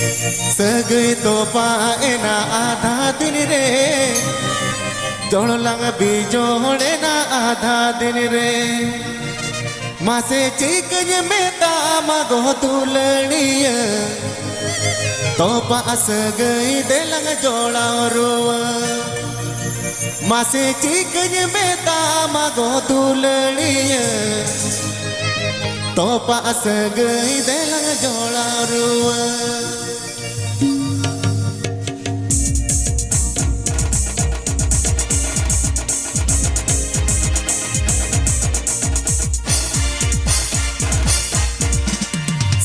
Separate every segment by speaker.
Speaker 1: सगई तो पाए ना आधा दिन रे जोड़ लंग भी जोड़े ना आधा दिन रे मासे चिकन में तामा गो तुलड़िया तो पास गई दे लंग जोड़ा रुआ मासे चिकन में तामा गो तुलड़िया तो पास गई दे लंग जोड़ा रुआ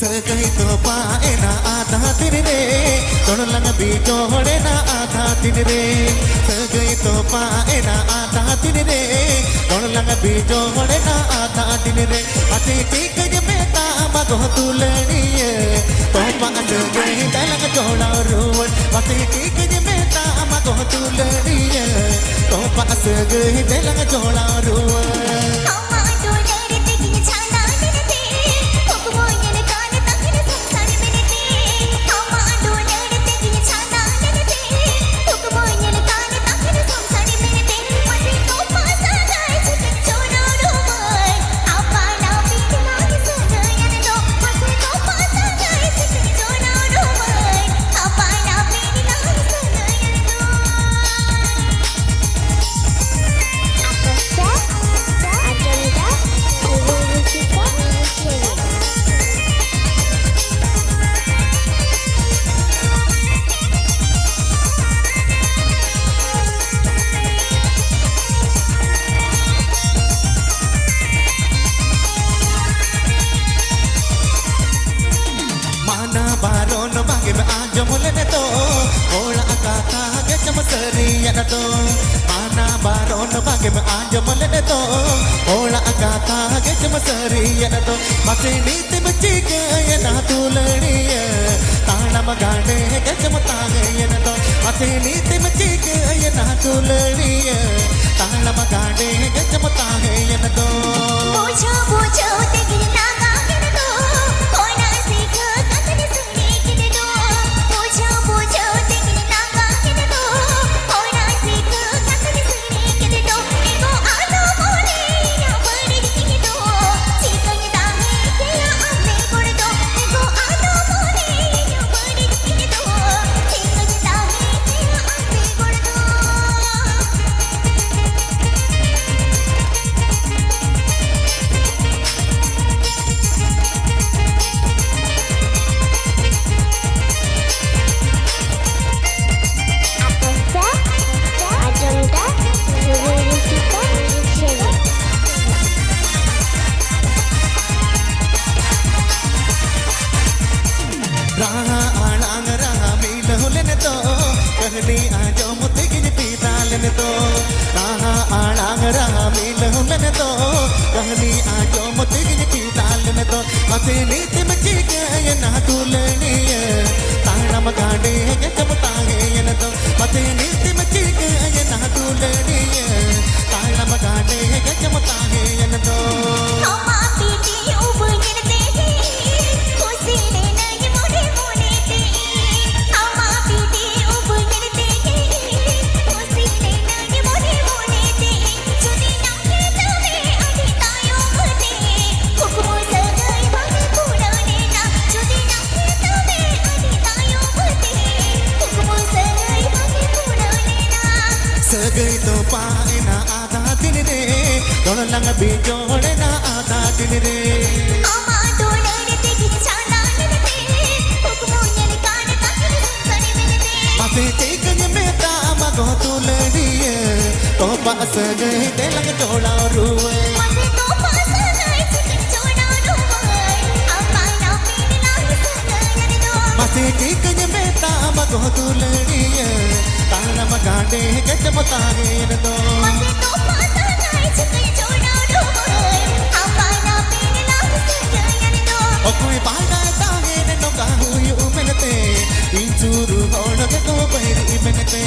Speaker 1: सगई तो पाए ना आधा दिन रे तोड़ लंग भी जोड़े ना आधा दिन रे सगई तो पाए ना आधा दिन रे तोड़ लंग भी जोड़े ना आधा दिन रे अति ठीक में तामा गो तुलड़िए तो पास गई दलंग जोड़ा रुवन अति ठीक में तामा गो तुलड़िए तो पास गई दलंग जोड़ा रुवन बारों बागे में आज मुलने तो ओला काथा के चमसरिया तो आना बारों बागे में आज मुलने तो ओला काथा के चमसरिया तो मसे नीति बच्ची के ये ना तुलड़िया ताना मगाने के चमतागे ये तो मसे नीति बच्ची के ये ना तुलड़िया ताना मगाने के चमतागे ये तो
Speaker 2: पूछो पूछो तेरी नागा के तो कोई ना सीख
Speaker 1: राहा आणांग राहा मिलो लेने तो कहनी आजो मुझे गिन पीता लेने तो राहा आणांग राहा मिलो लेने तो कहनी आजो मुझे गिन पीता लेने तो मसे नीति मची के ये ना तुलनी ताना मगाने के चमतागे ये तो मसे नीति मची के ये ना तुलनी ताना मगाने के चमतागे ये तो सगई तो पाए ना आधा दिन रे दोड़ लंग भी जोड़े ना आधा दिन रे मासे चिकन में तामा गो तुलड़िए तो पास गई दे लंग जोड़ा रुए मासे चिकन में तामा गो तुलड़िए ताना मगाने के चमतागे तो ओ कोई बाला तागे ने नो गाहु यू मनते इंचूरू होड़ के तो बैरी मनते